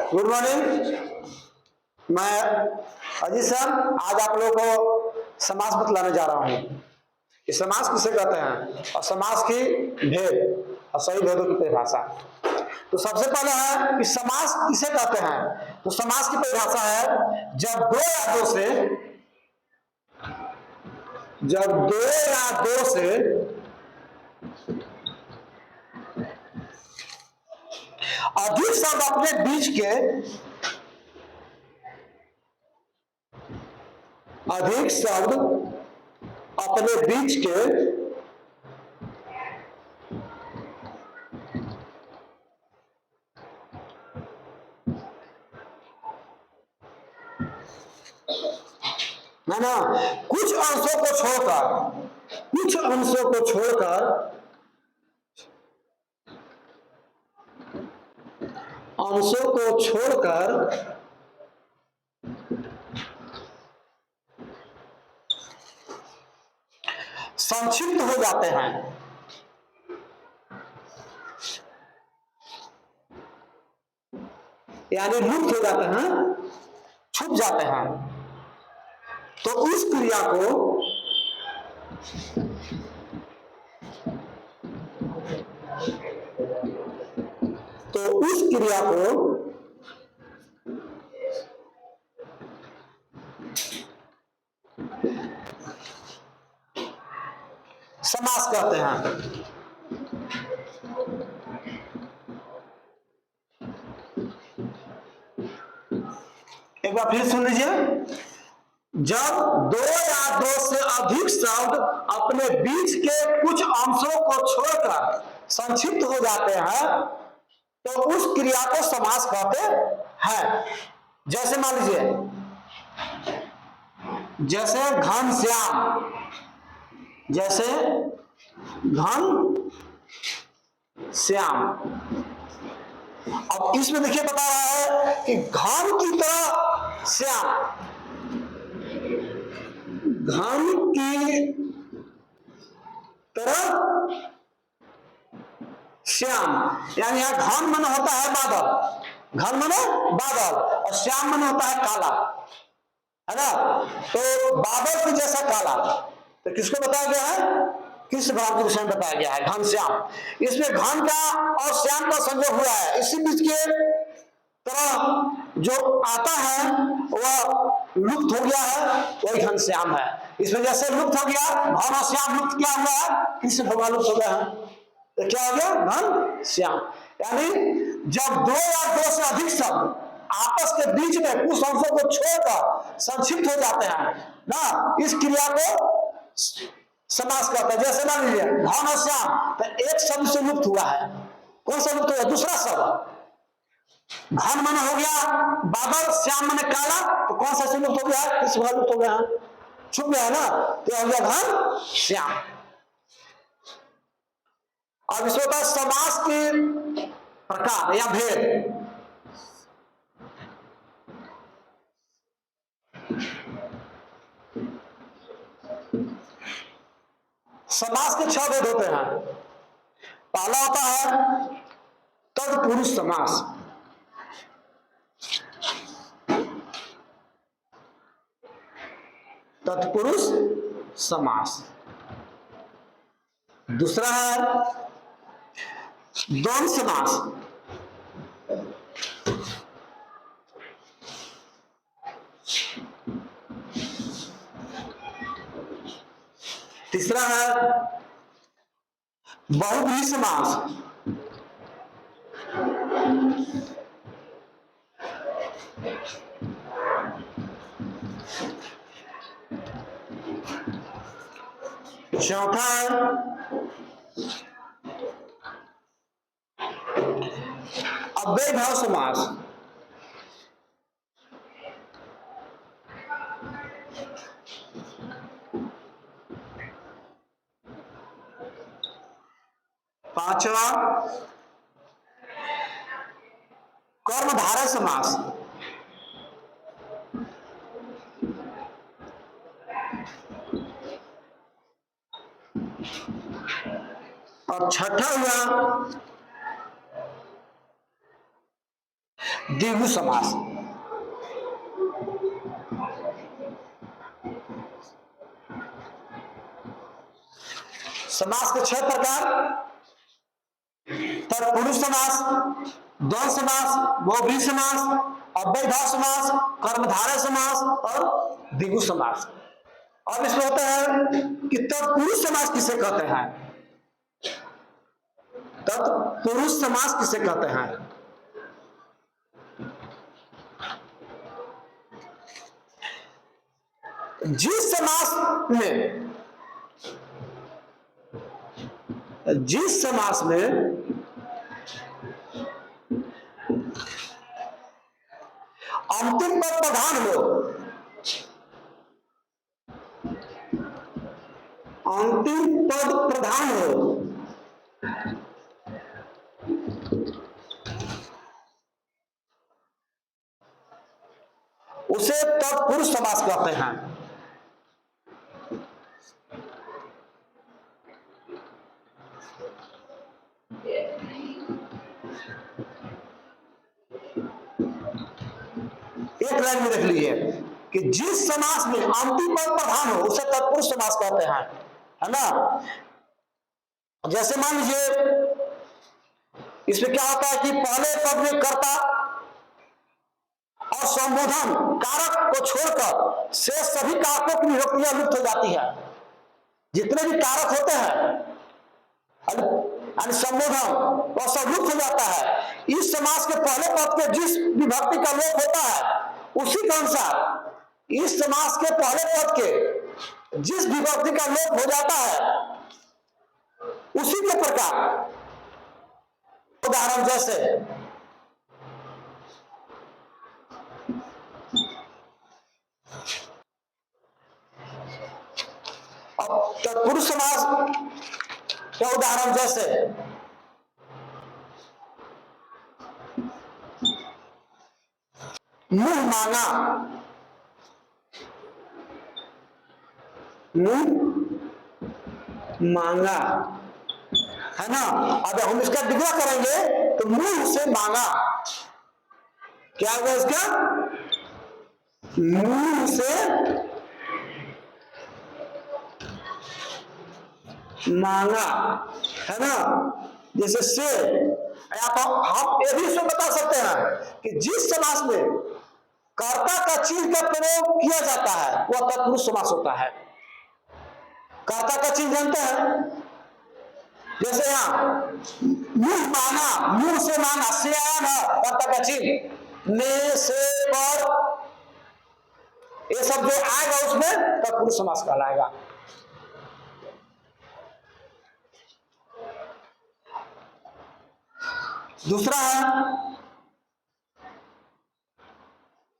Good morning. मैं Ajit sir आज आप लोगों को समास बतलाने जा रहा हूँ कि समास किसे कहते हैं और समास की भेद और सही भेदों की परिभाषा। तो सबसे पहले है कि समास किसे कहते हैं। तो समास की परिभाषा है जब दो या दो से अधिक शब्द अपने बीच के है ना कुछ अंशों को छोड़कर संक्षिप्त हो जाते हैं। यानी लुप्त हो जाते हैं, छुप जाते हैं। तो उस क्रिया को समास कहते हैं। एक बार फिर सुन लीजिए। जब दो या दो से अधिक शब्द अपने बीच के कुछ अंशों को छोड़कर संक्षिप्त हो जाते हैं तो उस क्रिया को समास कहते हैं। जैसे मान लीजिए, जैसे घनश्याम, अब इसमें देखिए बता रहा है कि घन की तरह श्याम, यानी यहां घन मन होता है बादल, घन मन बादल और श्याम मन होता है काला, है ना। तो बादल की जैसा काला, तो किसको बताया गया है? कृष्ण भगवान के विषय में बताया गया है घनश्याम। इसमें घन का और श्याम का संयोग हुआ है। इसी बीच के तरह जो आता है वह लुप्त हो गया है, वही घनश्याम है। इसमें जैसे लुप्त हो गया घन और श्याम, लुप्त क्या हुआ है? कृष्ण भगवान लुप्त हो गया है, तो क्या हो गया? घनश्याम। यानी जब दो या दो से अधिक शब्द आपस के बीच में कुछ अंशों को छोड़कर संक्षिप्त हो जाते हैं ना, इस क्रिया को समास कहते हैं। जैसे मान लीजिए घन और श्याम, तो एक शब्द से लुप्त हुआ है। कौन सा लुप्त हुआ? दूसरा शब्द। घन मन हो गया बादल, श्याम मन काला, तो कौन सा से लुप्त हो गया? किस भाग लुप्त हो गया? छुप गया ना, तो हो गया घन श्याम। अब इसमें होता है समास के प्रकार या भेद। समास के 6 भेद होते हैं। पहला होता है तत्पुरुष समास। तत्पुरुष समास। दूसरा है द्वंद्व समास। तीसरा है बहुव्रीहि समास। चौथा है अव्ययभाव समास। पांचवा कर्मधारय समास। और छठा हुआ द्विगु समास। समास के 6 प्रकार: तत्पुरुष समास, द्वंद्व समास, बहुव्रीहि समास, अव्ययभाव समास, कर्मधारय समास और द्विगु समास। अब इसमें होता है कि तत्पुरुष समास किसे कहते हैं? तत्पुरुष समास किसे कहते हैं? जिस समास में अंतिम पद प्रधान हो, अंतिम पद प्रधान हो, उसे तत्पुरुष समास कहते हैं। एक लाइन में रख लीजिए कि जिस समास में अंतिम पद प्रधान हो उसे तत्पुरुष समास कहते हैं, है ना। जैसे मान लीजिए इसमें क्या होता है कि पहले पद में कर्ता और संबोधन कारक को छोड़कर शेष सभी कारकों की विभक्तियां लुप्त हो जाती है। जितने भी कारक होते हैं संबोधन वह सब लुप्त हो जाता है। इस समास के पहले पद के जिस विभक्ति का लोप होता है उसी के अनुसार इस समास के पहले पद के जिस विभक्ति का लोप हो जाता है उसी के प्रकार, उदाहरण जैसे तत्पुरुष समास का उदाहरण जैसे मुंह मांगा, मुंह मांगा, है ना। अब हम इसका डिग्रा करेंगे तो मुंह से मांगा, क्या होगा इसका? मुंह से मांगा, है ना। जैसे से हम ये भी इसमें बता सकते हैं कि जिस समास में कर्ता का चिन्ह का प्रयोग किया जाता है वह तत्पुरुष समास होता है। कर्ता का चिन्ह जानते हैं? जैसे यहां मुंह मांगा, मुंह से मांगा, से आया ना कर्ता का चिन्ह, ने से पर, ये सब जो आएगा उसमें तत्पुरुष समास कहलाएगा। दूसरा है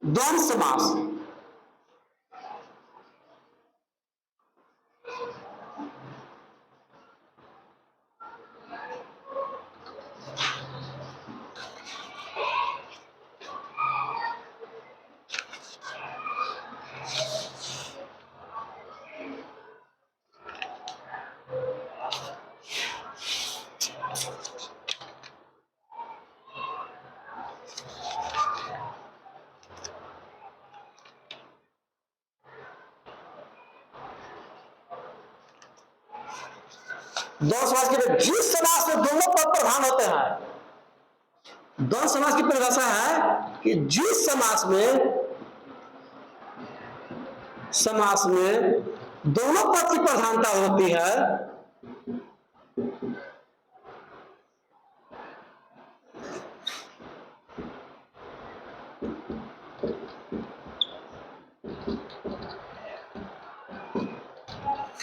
द्वंद्व समास। द्वंद्व समास की जिस समास में दोनों पद प्रधान होते हैं, द्वंद्व समास की परिभाषा है कि जिस समास में दोनों पद की प्रधानता होती है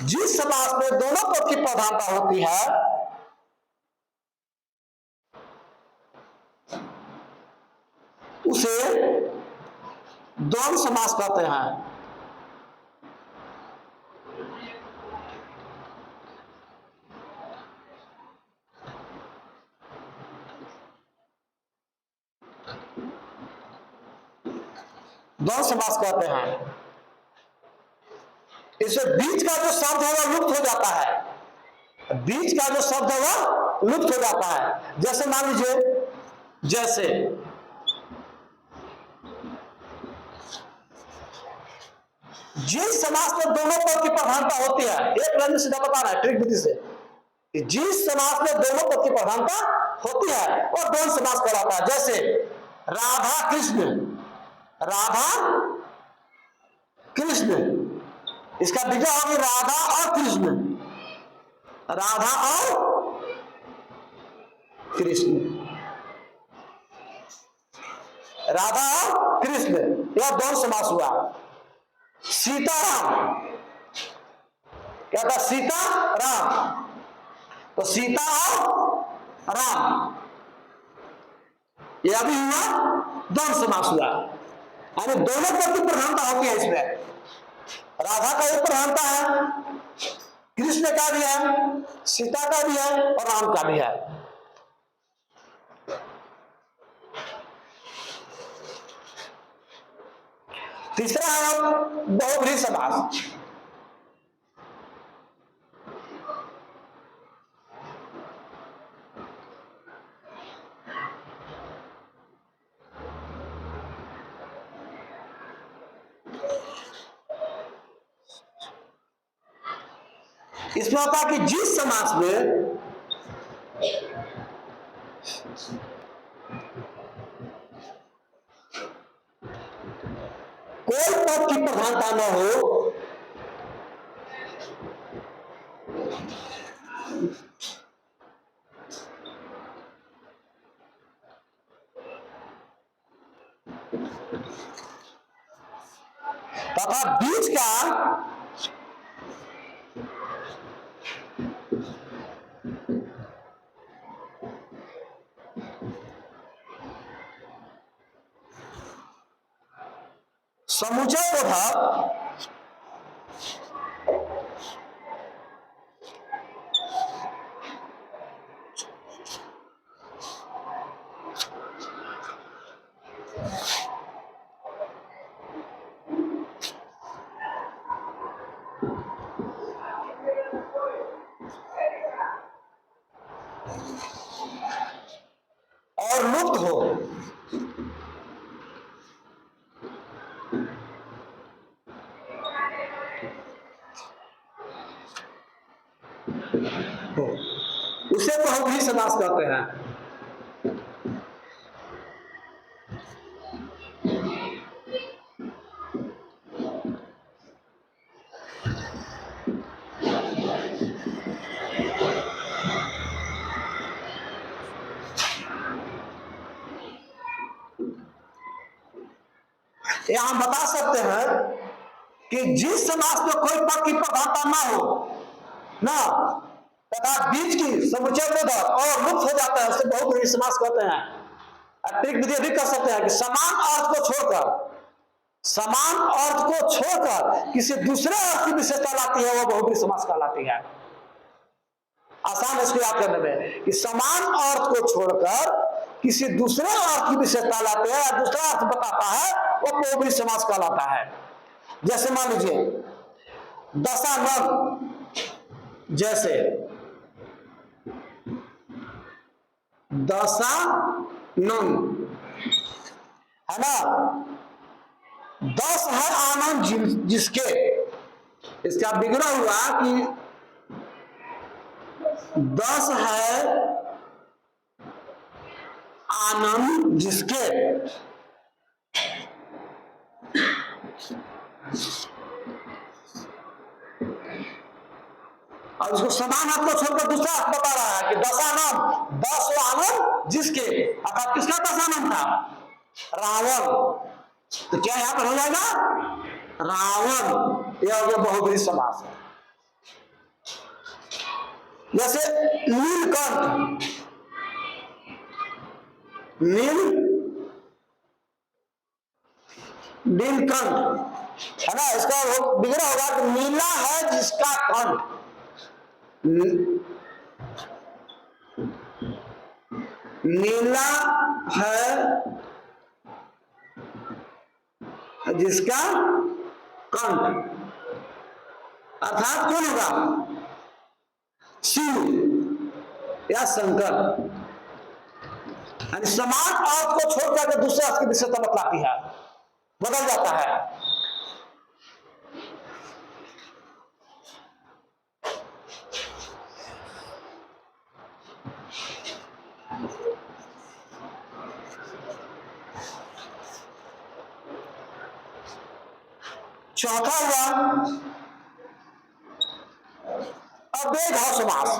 जिस समास में दोनों पद की प्रधानता होती है उसे द्वंद्व समास कहते हैं। द्वंद्व समास कहते हैं। इससे बीच का जो शब्द है वह लुप्त हो जाता है, बीच का जो शब्द है वह लुप्त हो जाता है। जैसे मान लीजिए, जैसे जिस समास में दोनों पद की प्रधानता होती है, एक लाइन में सीधा बता रहा है ट्रिक विधि से, जिस समास में दोनों पद की प्रधानता होती है और द्वंद्व समास कहलाता है। जैसे राधा कृष्ण, राधा कृष्ण, इसका विग्रह होगी राधा और कृष्ण, राधा और कृष्ण, राधा और कृष्ण, यह द्वंद्व समास हुआ। सीताराम, क्या था? सीता राम, तो सीता और राम, यह भी हुआ द्वंद्व समास हुआ। यानी दोनों पद की प्रधानता होती है इसमें, राधा का एक प्रधानता है, कृष्ण का भी है, सीता का भी है और राम का भी है। तीसरा है बहुब्रीहि समास। इसमें होता है कि जिस समास में कोई पद की प्रधानता न हो, तथा बीच का समुचय बोधक और लुप्त हो, उसे बहुब्रीहि समास कहते हैं। यह हम बता सकते हैं कि जिस समास में कोई पद की प्रधानता ना हो ना, तथा बीच की समुचय बोधक और लुप्त हो जाता है, उसे बहुब्रीहि समास कहते हैं। अतिरिक्त विधि भी कर सकते हैं कि समान अर्थ को छोड़कर, समान अर्थ को छोड़कर किसी दूसरे अर्थ की विशेषता लाती है, वह बहुब्रीहि समास कहलाती है। आसान है इसको याद करने में कि समान अर्थ को छोड़कर किसी दूसरे अर्थ की विशेषता लाते हैं, दूसरा अर्थ बताता है, वह बहुब्रीहि समास कहलाता है। जैसे मान लीजिए दशानन, जैसे दशानन है ना, 10 है आनंद जिसके, इसका विग्रह हुआ कि 10 है आनंद जिसके, और इसको समान अर्थ को छोड़कर दूसरा अर्थ बता रहा है कि दशानन, 10 आनंद जिसके, अर्थात किसका दशानन था? रावण। तो क्या यहां पर हो जाएगा? रावण। यह हो गया बहुब्रीहि समास। जैसे नीलकंठ, नीलकंठ है ना, इसका विग्रह होगा कि नीला है जिसका कंठ, नीला है जिसका कंठ, अर्थात कौन होगा? शिव या शंकर। यानी समान अर्थ को छोड़ करके दूसरे अर्थ की विशेषता बतलाती है, बदल जाता है। चौथा हुआ अव्यय भाव समास।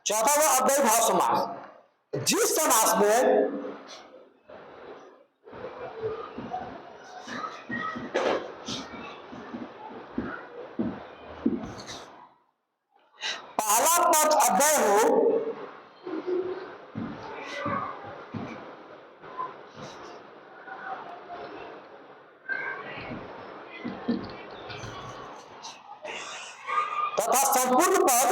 चौथा हुआ अव्यय भाव समास। जिस समास में पहला पद अव्यय हो तथा संपूर्ण पद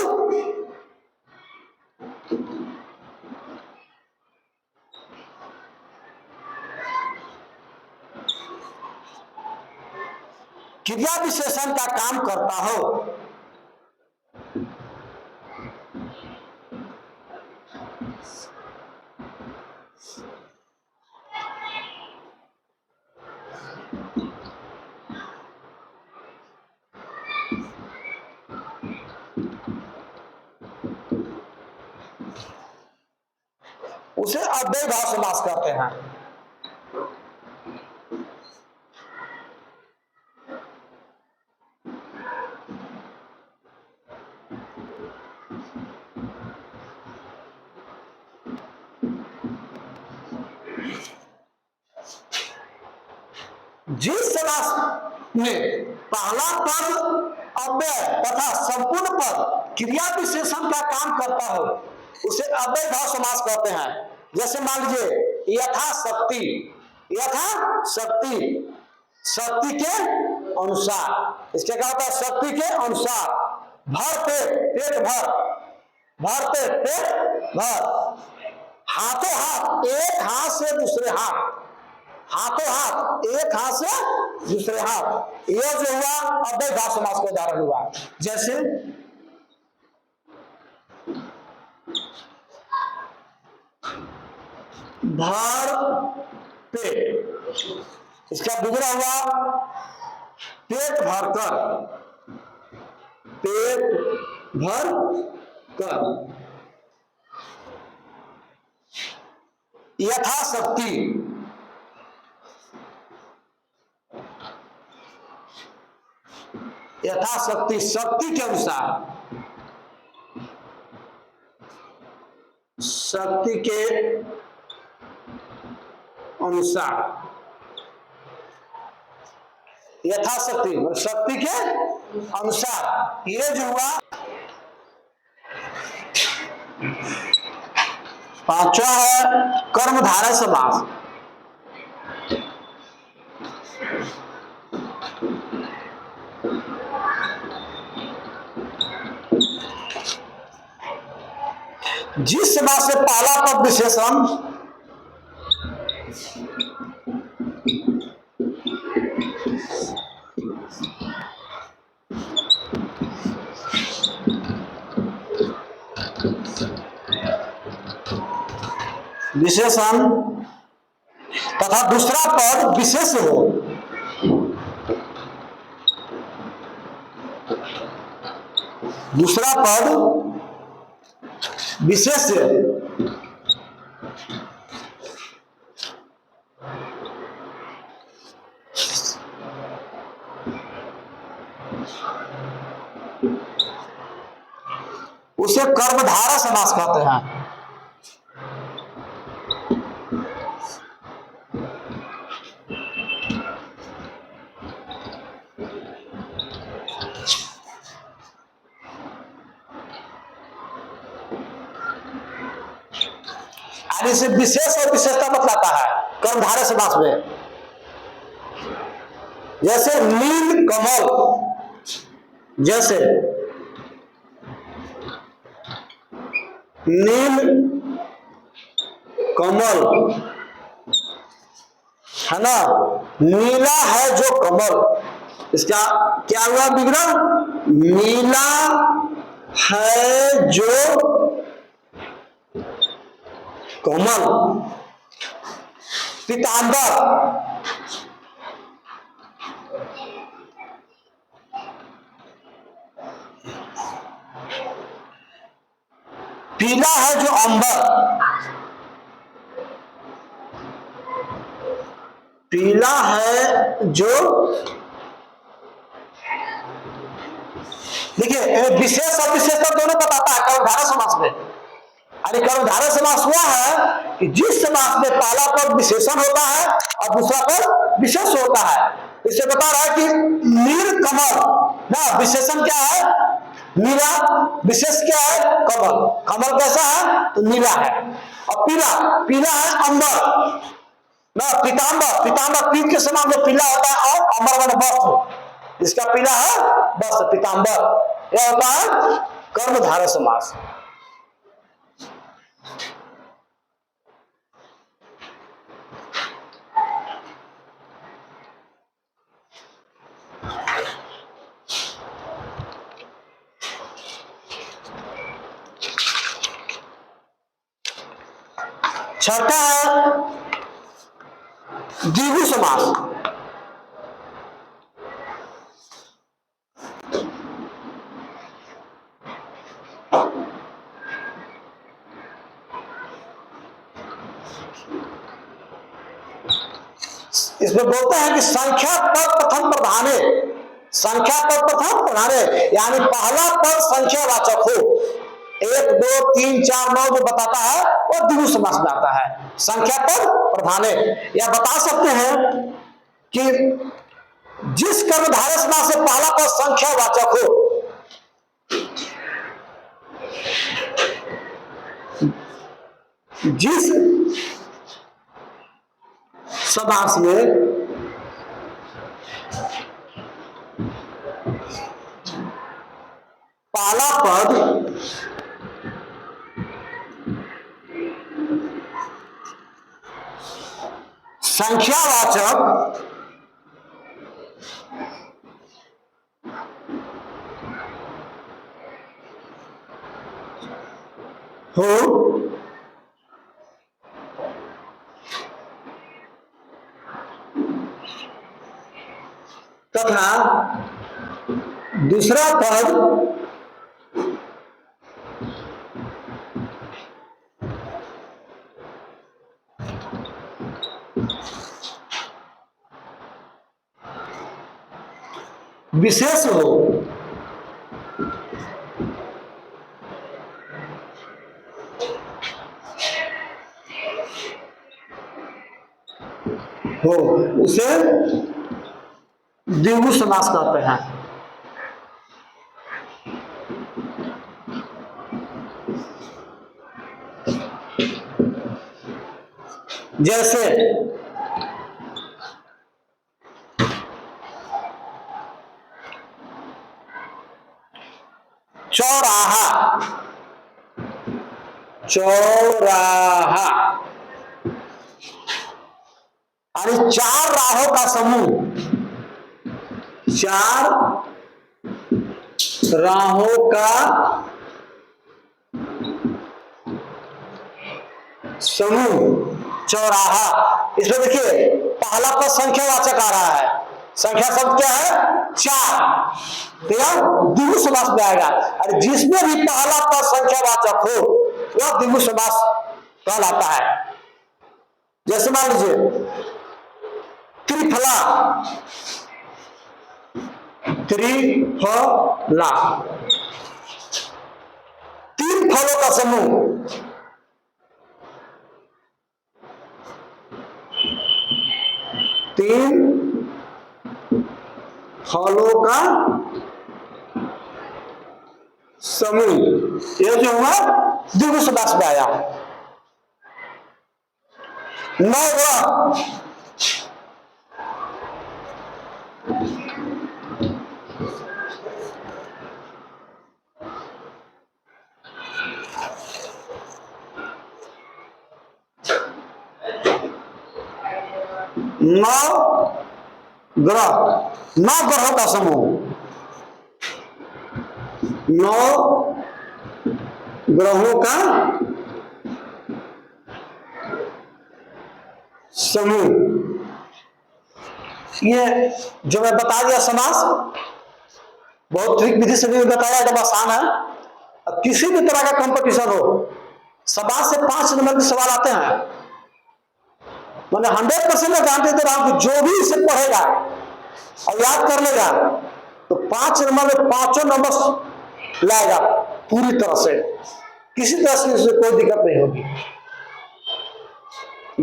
क्रिया विशेषण का काम करता हो, उसे अव्यय भाव समास कहते हैं। जिस समास में पहला पद अव्यय तथा संपूर्ण पद क्रिया विशेषण का काम करता हो उसे अव्यय भाव समास कहते हैं। जैसे मान लीजिए यथाशक्ति, यथाशक्ति शक्ति के अनुसार, इसके क्या होता है शक्ति के अनुसार। भर पेट, पेट भर, भर पेट, पेट भर। हाथों हाथ, एक हाथ से दूसरे हाथ, हाथों हाथ, एक हाथ से दूसरे हाथ। यह जो हुआ अव्यय भाव समास का उदाहरण हुआ। जैसे भर पेट, इसका दूसरा हुआ पेट भरकर, पेट भर कर। यथाशक्ति, यथाशक्ति शक्ति के अनुसार, शक्ति के अनुसार। यथाशक्ति मतलब शक्ति के अनुसार। ये जो हुआ पांचवा है कर्मधारय समास। जिस समास से पहला पद विशेषण विशेषण तथा दूसरा पद विशेष हो, दूसरा पद विशेष उसे कर्मधारय समास कहते हैं। इसे विशेष और विशेषता बतलाता है कर्मधारय समास में। जैसे नील कमल, जैसे नील कमल है ना, नीला है जो कमल, इसका क्या हुआ विग्रह? नीला है जो कमल। पीतांबर, पीला है जो अंबर, पीला है जो, देखिए विशेष और विशेषण दोनों बताता है कर्मधारय समास में। अरे कर्मधारय समास हुआ है कि जिस समास में पहला पद विशेषण होता है और दूसरा पद विशेष होता है। इससे बता रहा है कि नीलकमल ना, विशेषण क्या है नीला, विशेष क्या है कमल। कमल कैसा है तो नीला है। और पीला, पीला है अंबर ना, पीतांबर, पीतांबर पीत के समान जो पीला होता है, और अंबर माने वस्त्र, इसका पीला है वस्त्र पीतांबर। यह होता है कर्मधारय समास। छठा है द्विगु समास। इसमें बोलते हैं कि संख्या पद प्रथम प्रधाने, संख्या पद प्रथम प्रधाने, यानी पहला पद संख्यावाचक हो। 1 2 3 4 9 जो बताता है वो द्विगु समास में आता है, संख्या पद प्रधाने। या बता सकते हैं कि जिस कर्मधारय समास से पहला पद संख्यावाचक हो, जिस समास में पहला पद संख्यावाचक हो तथा दूसरा पद विशेष हो, उसे द्विगु समास कहते हैं। जैसे चौराहा, चौराहा यानी 4 राहों का समूह, 4 राहों का समूह चौराहा। इसमें देखिए पहला पद संख्यावाचक आ रहा है, संख्या शब्द क्या है 4, तो यह द्विगु समास में आएगा। अरे जिसमें भी पहला पद संख्यावाचक हो वह द्विगु समास कहलाता है। जैसे मान लीजिए त्रिफला, त्रिफला 3 फलों का समूह, 3 फलों का समूह, यह जो हुआ द्विगु समास में आया। 9 ग्रह, 9 ग्रह, 9 ग्रहों का समूह, 9 ग्रहों का समूह। ये जो मैं बता दिया समास बहुत ठीक विधि से भी बताया, एकदम आसान है। अब किसी भी तरह का कंपटीशन हो, सवाल से 5 नंबर के सवाल आते हैं, मैंने 100% गारंटी दे रहा हूं कि जो भी इसे पढ़ेगा और याद कर लेगा तो 5 नंबर में 5 नंबर लाएगा पूरी तरह से, किसी तरह से कोई दिक्कत नहीं होगी।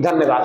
धन्यवाद।